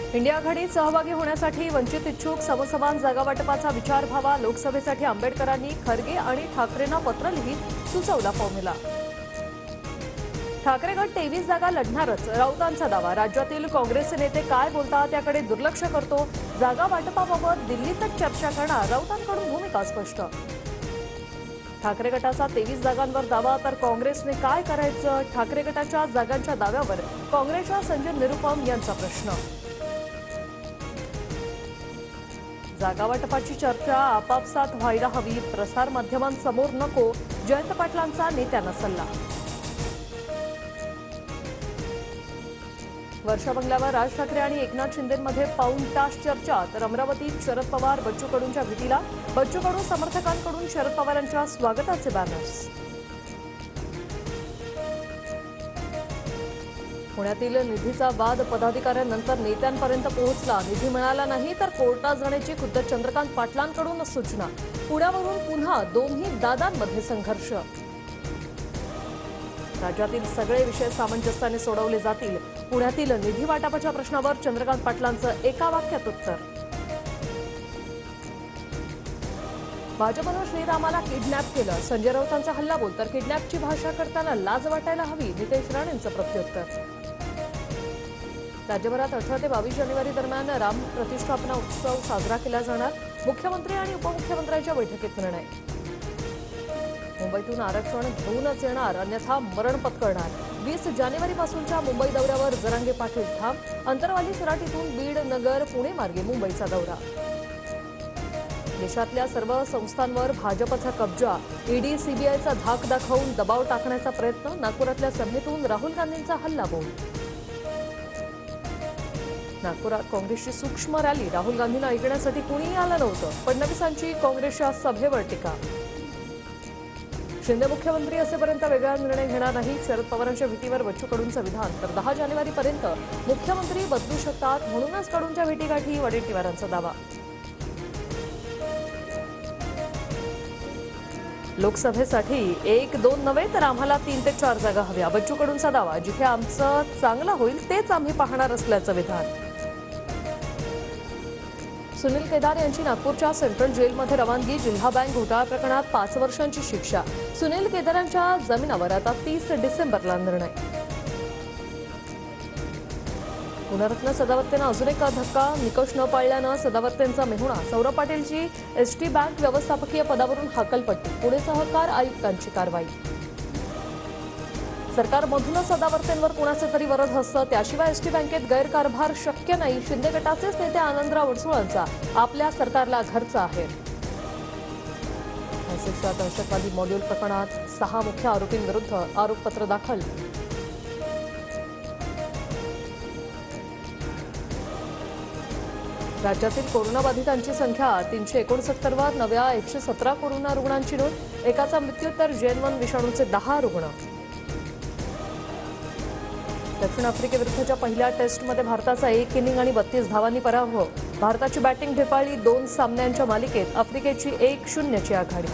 India आघाडीत सहभागी होण्यासाठी वंचित इच्छुक समसमान जागा वाटपाचा विचार व्हावा। लोकसभेसाठी आंबेडकरांनी खरगे आणि ठाकरेंना पत्र लिहित सुचवला फॉर्म्युला। ठाकरे गट 23 जागा लढणारच, राऊतांचा दावा। राज्यातील काँग्रेसचे नेते काय बोलतात त्याकडे दुर्लक्ष करतो। जागा वाटपाबाबत दिल्लीतच चर्चा करणार, राऊतांकडून भूमिका स्पष्ट। ठाकरे गटाचा 23 जागांवर दावा, तर काँग्रेसने काय करायचं? ठाकरे गटाच्या जागांच्या दाव्यावर काँग्रेसच्या संजय निरुपम यांचा प्रश्न। जागा वाटपाची चर्चा आपापसात व्हायला हवी, प्रसार माध्यमांसमोर नको, जयंत पाटलांचा नेत्यांना सल्ला। वर्षा बंगल्यावर राज ठाकरे आणि एकनाथ शिंदेमध्ये पाऊण तास चर्चा, तर अमरावतीत शरद पवार बच्चू कडूंच्या भेटीला। बच्चू कडू समर्थकांकडून शरद पवारांच्या स्वागताचे बॅनर्स। पुण्यातील निधीचा वाद पदाधिकाऱ्यांनंतर नेत्यांपर्यंत पोहोचला। निधी मिळाला नाही तर कोर्टात जाण्याची खुद्द चंद्रकांत पाटलांकडून सूचना। पुण्यावरून पुन्हा दोन्ही दादांमध्ये संघर्ष। राज्यातील सगळे विषय सामंजस्याने सोडवले जातील। पुण्यातील निधी वाटपाच्या प्रश्नावर चंद्रकांत पाटलांचं एका वाक्यात उत्तर। भाजपनं श्रीरामाला किडनॅप केलं, संजय राऊतांचा हल्लाबोल, तर किडनॅपची भाषा करताना लाज वाटायला हवी, नितेश राणेंचं प्रत्युत्तर। राज्यभरात 18 ते 22 जानेवारी दरम्यान राम प्रतिष्ठापना उत्सव साजरा केला जाणार। मुख्यमंत्री आणि उपमुख्यमंत्र्यांच्या बैठकीत निर्णय। मुंबईतून आरक्षण घेऊनच येणार, अन्यथा मरण पत्करणार। 20 जानेवारीपासूनच्या मुंबई दौऱ्यावर जरांगे पाटील ठाम। अंतरवाली सराटीतून बीड, नगर, पुणे मार्गे मुंबईचा दौरा। देशातल्या सर्व संस्थांवर भाजपचा कब्जा, ईडी सीबीआयचा धाक दाखवून दबाव टाकण्याचा प्रयत्न। नागपुरातल्या सभेतून राहुल गांधींचा हल्लाबोल। नागपुरात काँग्रेसची सूक्ष्म रॅली, राहुल गांधींना ऐकण्यासाठी कुणीही आलं नव्हतं। फडणवीसांची काँग्रेसच्या सभेवर टीका। शिंदे मुख्यमंत्री असेपर्यंत वेगळा निर्णय घेणार नाही, शरद पवारांच्या भेटीवर बच्चू कडूंचं विधान। तर 10 जानेवारीपर्यंत मुख्यमंत्री बदलू शकतात, म्हणूनच कडूंच्या भेटीगाठी, वडेट्टीवारांचा दावा। लोकसभेसाठी 1-2 नव्हे तर आम्हाला 3 ते 4 जागा हव्या, बच्चू कडूंचा दावा। जिथे आमचं चांगलं होईल तेच आम्ही पाहणार असल्याचं विधान। सुनील केदार यांची नागपूरच्या सेंट्रल जेलमध्ये रवानगी, जिल्हा बँक घोटाळा प्रकरणात 5 वर्षांची शिक्षा। सुनील केदारांच्या जामिनावर आता 30 डिसेंबरला निर्णय। गुणरत्न सदावर्तेनं अजून एक धक्का, निकष न पाळल्यानं सदावर्तेंचा मेहुणा सौरभ पाटीलची एसटी बँक व्यवस्थापकीय पदावरून हकालपट्टी, पुणे सहकार आयुक्तांची कारवाई। सरकारमधूनच सदावर्तेंवर कुणाचे तरी वरद हसतं, त्याशिवाय एसटी बँकेत गैरकारभार शक्य नाही। शिंदे गटाचेच नेते आनंदराव अडसुळांचा आपल्या सरकारला घरचा आहे। नाशिकच्या दहशतवादी मॉड्यूल प्रकरणात 6 मुख्य आरोपींविरुद्ध आरोपपत्र दाखल। राज्यातील कोरोनाबाधितांची संख्या 369 वर, नव्या 117 कोरोना रुग्णांची नोंद। एकाचा मृत्यू तर जेन-1 विषाणूचे 10 रुग्ण। दक्षिण आफ्रिकेविरुद्धच्या पहिल्या टेस्टमध्ये भारताचा 1 इनिंग आणि 32 धावांनी पराभव। भारताची बॅटिंग ढेपाळली, 2 सामन्यांच्या मालिकेत आफ्रिकेची 1-0 ची आघाडी।